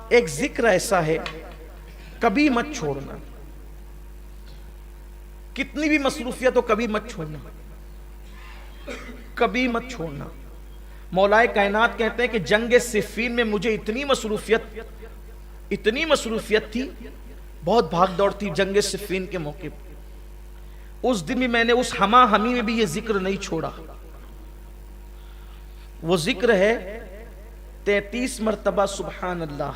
ایک ذکر ایسا ہے کبھی مت چھوڑنا، کتنی بھی مصروفیت ہو کبھی مت چھوڑنا، کبھی مت چھوڑنا۔ مولا کائنات کہتے ہیں کہ جنگ صفین میں مجھے اتنی مصروفیت تھی، بہت بھاگ دوڑ تھی جنگ صفین کے موقع پر۔ اس دن بھی میں نے اس ہما ہمی میں بھی یہ ذکر نہیں چھوڑا۔ وہ ذکر ہے 33 مرتبہ سبحان اللہ،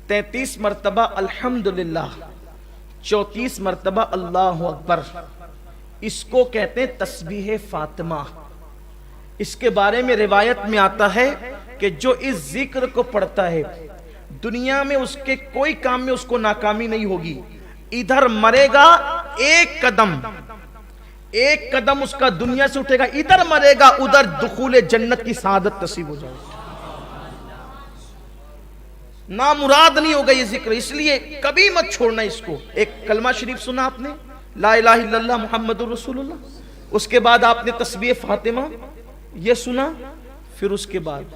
33 مرتبہ الحمدللہ، 34 مرتبہ اللہ اکبر۔ اس کو کہتے ہیں تسبیح فاطمہ۔ اس کے بارے میں روایت میں آتا ہے کہ جو اس ذکر کو پڑھتا ہے دنیا میں اس کے کوئی کام میں اس کو ناکامی نہیں ہوگی۔ ادھر مرے گا ایک قدم اس کا دنیا سے اٹھے گا، ادھر مرے گا ادھر دخول جنت کی سعادت نصیب ہو جائے گی۔ نامراد نہیں ہوگا یہ ذکر، اس لیے کبھی مت چھوڑنا اس کو۔ ایک کلمہ شریف سنا آپ نے، لا الہ الا اللہ محمد الرسول اللہ، اس کے بعد آپ نے تسبیح فاطمہ یہ سنا، پھر اس کے بعد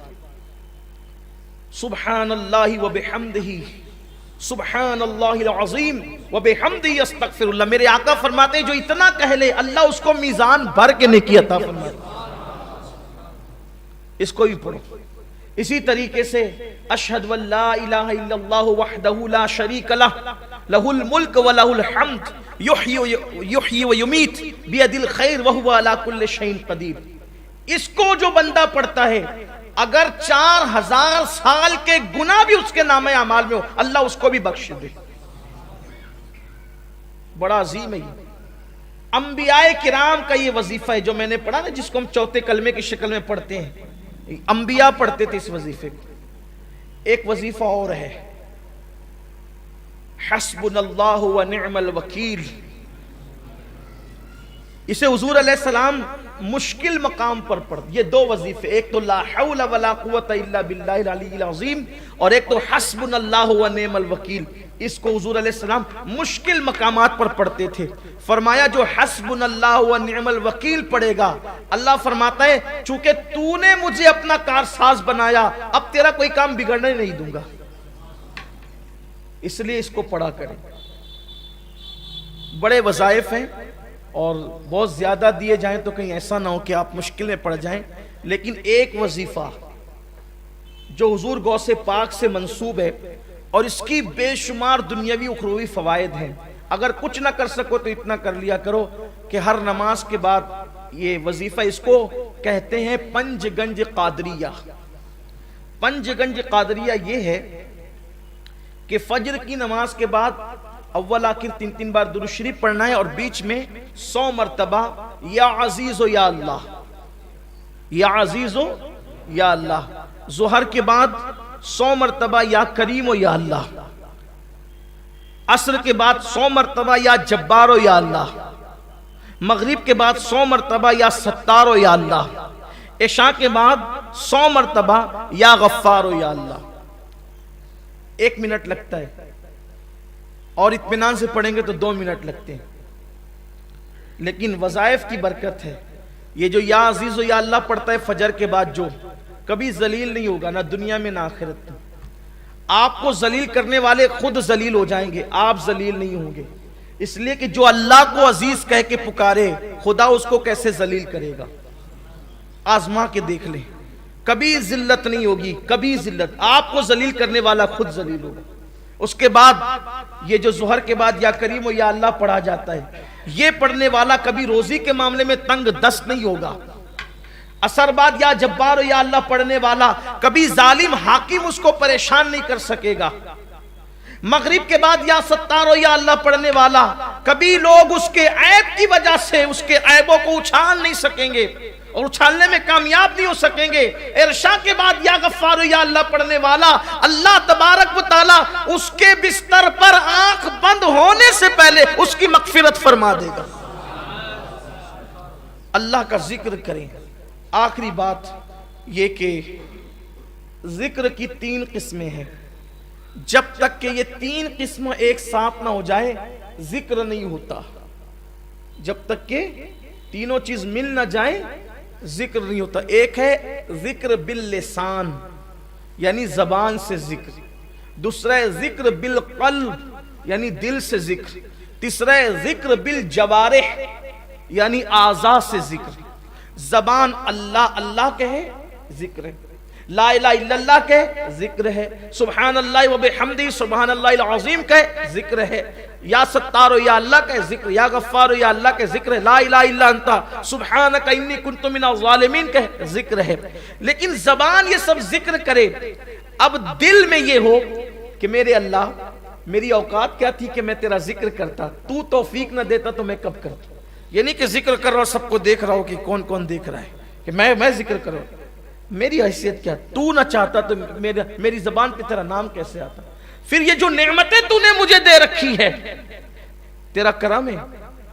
سبحان اللہ وبحمدہ، سبحان اللہ العظیم وبحمدہ استغفر اللہ۔ میرے آقا فرماتے ہیں جو اتنا کہہ لے اللہ اس کو میزان بھر کے نیکی عطا فرماتے ہیں۔ اس کو بھی پڑھو۔ اسی طریقے سے اشہد ان لا الہ الا اللہ وحدہ لا شریک لہ، لہ الملک ولہ الحمد، یحیی ویمیت بیدہ الخیر وہو علی کل شیء قدیر۔ اس کو جو بندہ پڑھتا ہے اگر 4000 سال کے گناہ بھی اس کے نامہ اعمال میں ہو اللہ اس کو بھی بخش دے۔ بڑا عظیم ہے یہ۔ انبیاء کرام کا یہ وظیفہ ہے جو میں نے پڑھا نا، جس کو ہم چوتھے کلمے کی شکل میں پڑھتے ہیں، انبیاء پڑھتے تھے اس وظیفے کو۔ ایک وظیفہ اور ہے، حسبنا اللہ ونعم الوکیل۔ اسے حضور علیہ السلام مشکل مقام پر پڑھ، یہ دو وظیفے، ایک تو لا حول ولا قوت الا باللہ العلی العظیم، اور ایک تو حسبنا اللہ ونعم الوکیل۔ اس کو حضور علیہ السلام مشکل مقامات پر پڑھتے تھے۔ فرمایا جو حسبنا اللہ ونعم الوکیل پڑھے گا، اللہ فرماتا ہے چونکہ تو نے مجھے اپنا کارساز بنایا اب تیرا کوئی کام بگڑنے نہیں دوں گا، اس لیے اس کو پڑھا کریں۔ بڑے وظائف ہیں اور بہت زیادہ دیے جائیں تو کہیں ایسا نہ ہو کہ آپ مشکل میں پڑ جائیں، لیکن ایک وظیفہ جو حضور غوث پاک سے منسوب ہے اور اس کی بے شمار دنیاوی اخروی فوائد ہیں، اگر کچھ نہ کر سکو تو اتنا کر لیا کرو کہ ہر نماز کے بعد یہ وظیفہ، اس کو کہتے ہیں پنج گنج قادریہ۔ پنج گنج قادریہ یہ ہے کہ فجر کی نماز کے بعد اول آخر 3 بار درود شریف پڑھنا ہے، اور بیچ میں 100 مرتبہ یا عزیز و یا اللہ، یا عزیز و یا اللہ۔ ظہر کے بعد 100 مرتبہ یا کریم و یا اللہ، عصر کے بعد 100 مرتبہ یا جبار و یا اللہ، مغرب کے بعد 100 مرتبہ یا ستار و یا اللہ، عشاء کے بعد 100 مرتبہ یا غفار و یا اللہ۔ 1 منٹ لگتا ہے، اور اطمینان سے پڑھیں گے تو 2 منٹ لگتے ہیں، لیکن وظائف کی برکت ہے۔ یہ جو یا عزیز و یا اللہ پڑھتا ہے فجر کے بعد، جو کبھی ذلیل نہیں ہوگا، نہ دنیا میں نہ آخرت میں۔ آپ کو ذلیل کرنے والے خود ذلیل ہو جائیں گے، آپ ذلیل نہیں ہوں گے، اس لیے کہ جو اللہ کو عزیز کہہ کے پکارے خدا اس کو کیسے ذلیل کرے گا۔ آزما کے دیکھ لیں، کبھی ذلت نہیں ہوگی، کبھی ذلت، آپ کو ذلیل کرنے والا خود ذلیل ہوگا۔ اس کے بعد یہ جو ظہر کے بعد یا کریم و یا اللہ پڑھا جاتا ہے، یہ پڑھنے والا کبھی روزی کے معاملے میں تنگ دست نہیں ہوگا۔ عصر بعد یا جبار و یا اللہ پڑھنے والا کبھی ظالم حاکم اس کو پریشان نہیں کر سکے گا۔ مغرب کے بعد یا ستار و یا اللہ پڑھنے والا کبھی لوگ اس کے عیب کی وجہ سے اس کے عیبوں کو اچھال نہیں سکیں گے اور اچھالنے میں کامیاب نہیں ہو سکیں گے۔ عشاء کے بعد یا غفار و یا اللہ پڑھنے والا اللہ تبارک و تعالی اس کے بستر پر آنکھ بند ہونے سے پہلے اس کی مغفرت فرما دے گا۔ اللہ کا ذکر کریں۔ آخری بات یہ کہ ذکر کی 3 قسمیں ہیں، جب تک کہ یہ 3 قسم ایک ساتھ نہ ہو جائے ذکر نہیں ہوتا۔ جب تک کہ تینوں چیز مل نہ جائیں ذکر نہیں ہوتا۔ ایک ہے ذکر باللسان، یعنی زبان سے ذکر، دوسرا ہے ذکر بالقلب یعنی دل سے ذکر، تیسرا ہے ذکر بالجوارح یعنی اعضاء سے ذکر۔ زبان اللہ اللہ کہے ذکر ہے، لا الہ الا اللہ کہے ذکر ہے، سبحان اللہ و بحمدہ سبحان اللہ العظیم کہے ذکر ہے، یا ستار یا اللہ کہے ذکر، یا غفار یا اللہ کہے ذکر ہے، لا الہ الا انت سبحانک انی کنت من الظالمین کہے ذکر ہے۔ لیکن زبان یہ سب ذکر کرے، اب دل میں یہ ہو کہ میرے اللہ میری اوقات کیا تھی کہ میں تیرا ذکر کرتا، تو توفیق نہ دیتا تو میں کب کرتا۔ یہ نہیں کہ ذکر کر رہا ہوں سب کو دیکھ رہا ہوں کہ کون کون دیکھ رہا ہے کہ میں ذکر کروں، میری حیثیت کیا، تو نہ چاہتا تو میری زبان پہ تیرا نام کیسے آتا۔ پھر یہ جو نعمتیں تو نے مجھے دے رکھی ہے تیرا کرم ہے،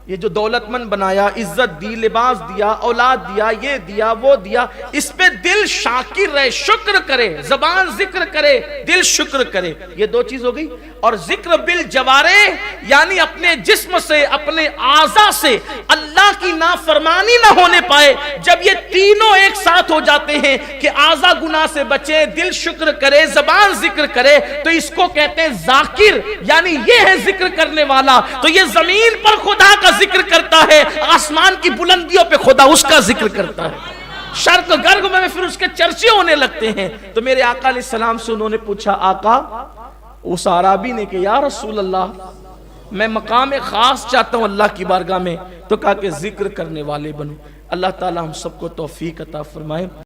یہ جو دولت مند بنایا، عزت دی، لباس دیا، اولاد دیا، یہ دیا وہ دیا، اس پہ دل شاکر رہے، شکر کرے، زبان ذکر کرے، دل شکر کرے، یہ دو چیز ہو گئی۔ اور ذکر بالجوارح یعنی اپنے جسم سے اپنے اعضاء سے اللہ کی نافرمانی نہ ہونے پائے۔ جب یہ تینوں ایک ساتھ ہو جاتے ہیں کہ اعضاء گناہ سے بچے، دل شکر کرے، زبان ذکر کرے، تو اس کو کہتے ہیں ذاکر، یعنی یہ ہے ذکر کرنے والا۔ تو یہ زمین پر خدا کا ذکر کرتا ہے، آسمان کی بلندیوں پہ خدا اس کا ذکر کرتا ہے، شرق غرب میں پھر اس کے چرچے ہونے لگتے ہیں۔ تو میرے آقا علیہ السلام سے انہوں نے پوچھا، آقا اس عرابی نے کہ یا رسول اللہ میں مقام خاص چاہتا ہوں اللہ کی بارگاہ میں، تو کہا کہ ذکر کرنے والے بنو۔ اللہ تعالی ہم سب کو توفیق عطا فرمائے۔